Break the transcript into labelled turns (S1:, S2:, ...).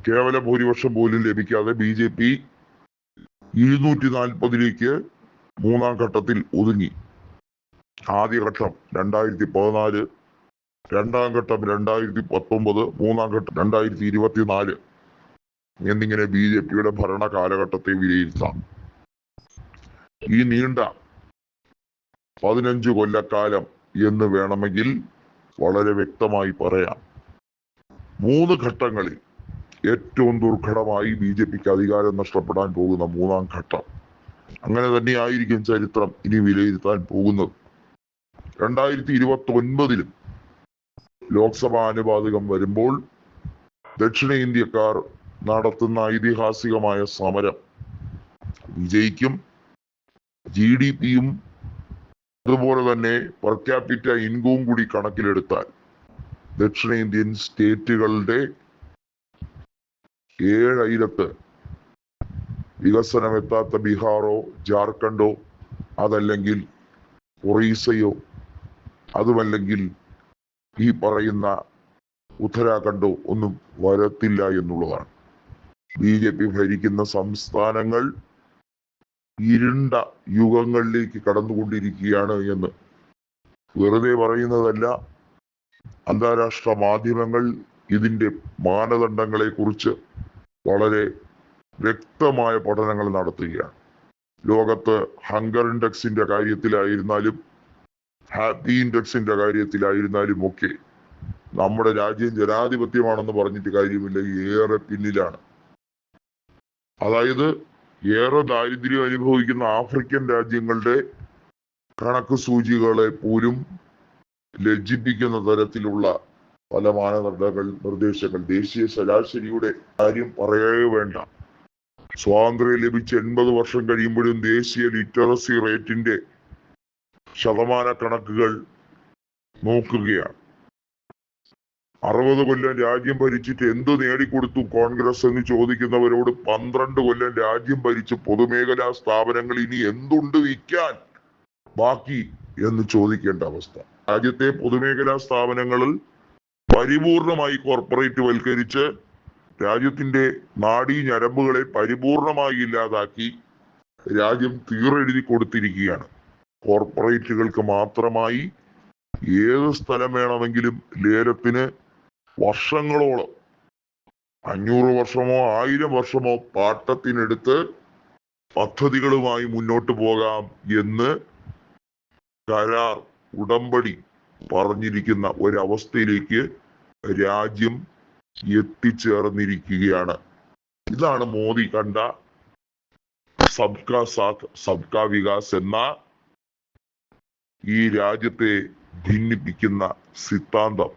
S1: കേവല ഭൂരിപക്ഷം പോലും ലഭിക്കാതെ BJP 240 മൂന്നാം ഘട്ടത്തിൽ ഒതുങ്ങി. ആദ്യഘട്ടം 2014, രണ്ടാം ഘട്ടം 2019, മൂന്നാം ഘട്ടം 2024 എന്നിങ്ങനെ BJPയുടെ ഭരണ കാലഘട്ടത്തെ വിലയിരുത്താം. ഈ നീണ്ട 15 കൊല്ലക്കാലം എന്ന് വേണമെങ്കിൽ വളരെ വ്യക്തമായി പറയാം. 3 ഘട്ടങ്ങളിൽ ഏറ്റവും ദുർഘടമായി BJPക്ക് അധികാരം നഷ്ടപ്പെടാൻ പോകുന്ന മൂന്നാം ഘട്ടം. അങ്ങനെ തന്നെയായിരിക്കും ചരിത്രം ഇനി വിലയിരുത്താൻ പോകുന്നത്. 2029 ലോക്സഭാ അനുപാതികം വരുമ്പോൾ ദക്ഷിണേന്ത്യക്കാർ നടത്തുന്ന ഐതിഹാസികമായ സമരം വിജയിക്കും. GDPയും അതുപോലെ തന്നെ പെർ ക്യാപിറ്റ ഇൻകവും കൂടി കണക്കിലെടുത്താൽ ദക്ഷിണേന്ത്യൻ സ്റ്റേറ്റുകളുടെ 7 വികസനമെത്താത്ത ബീഹാറോ ജാർഖണ്ഡോ അതല്ലെങ്കിൽ ഒറീസയോ അതുമല്ലെങ്കിൽ ഈ പറയുന്ന ഉത്തരാഖണ്ഡോ ഒന്നും വരത്തില്ല എന്നുള്ളതാണ്. BJP ഭരിക്കുന്ന സംസ്ഥാനങ്ങൾ ഇരുണ്ട യുഗങ്ങളിലേക്ക് കടന്നുകൊണ്ടിരിക്കുകയാണ് എന്ന് വെറുതെ പറയുന്നതല്ല. അന്താരാഷ്ട്ര മാധ്യമങ്ങൾ ഇതിന്റെ മാനദണ്ഡങ്ങളെ കുറിച്ച് വളരെ വ്യക്തമായ പഠനങ്ങൾ നടത്തുകയാണ്. ലോകത്ത് ഹങ്കർ ഇൻഡെക്സിന്റെ കാര്യത്തിലായിരുന്നാലും ഹാപ്പി ഇൻഡെക്സിന്റെ കാര്യത്തിലായിരുന്നാലും ഒക്കെ നമ്മുടെ രാജ്യം ജനാധിപത്യമാണെന്ന് പറഞ്ഞിട്ട് കാര്യമില്ല, ഏറെ പിന്നിലാണ്. അതായത് ഏറെ ദാരിദ്ര്യം അനുഭവിക്കുന്ന ആഫ്രിക്കൻ രാജ്യങ്ങളുടെ കണക്ക് സൂചികളെ പോലും ലജ്ജിപ്പിക്കുന്ന തരത്തിലുള്ള പല മാനദണ്ഡങ്ങൾ, നിർദ്ദേശങ്ങൾ. ദേശീയ ശരാശരിയുടെ കാര്യം പറയേ വേണ്ട. സ്വാതന്ത്ര്യം ലഭിച്ച് 80 വർഷം കഴിയുമ്പോഴും ദേശീയ ലിറ്ററസി റേറ്റിന്റെ ശതമാന കണക്കുകൾ നോക്കുകയാണ്. 60 കൊല്ലം രാജ്യം ഭരിച്ചിട്ട് എന്തു നേടിക്കൊടുത്തു കോൺഗ്രസ് എന്ന് ചോദിക്കുന്നവരോട് 12 കൊല്ലം രാജ്യം ഭരിച്ച് പൊതുമേഖലാ സ്ഥാപനങ്ങൾ ഇനി എന്തുണ്ട് വിൽക്കാൻ ബാക്കി എന്ന് ചോദിക്കേണ്ട അവസ്ഥ. രാജ്യത്തെ പൊതുമേഖലാ സ്ഥാപനങ്ങളിൽ പരിപൂർണമായി കോർപ്പറേറ്റ് വൽക്കരിച്ച് രാജ്യത്തിന്റെ നാഡീ ഞരമ്പുകളെ പരിപൂർണമായി ഇല്ലാതാക്കി രാജ്യം തീറെഴുതി കൊടുത്തിരിക്കുകയാണ്. കോർപ്പറേറ്റുകൾക്ക് മാത്രമായി ഏത് സ്ഥലം വേണമെങ്കിലും ലേലത്തിന് വർഷങ്ങളോളം 500 വർഷമോ 1000 വർഷമോ പാട്ടത്തിനെടുത്ത് പദ്ധതികളുമായി മുന്നോട്ട് പോകാം എന്ന് കരാർ ഉടമ്പടി പറഞ്ഞിരിക്കുന്ന ഒരവസ്ഥയിലേക്ക് രാജ്യം എത്തിച്ചേർന്നിരിക്കുകയാണ്. ഇതാണ് മോദി കണ്ട സബ്കാ സാത്ത് സബ്കാ വികാസ് എന്ന ഈ രാജ്യത്തെ ഭിന്നിപ്പിക്കുന്ന സിദ്ധാന്തം.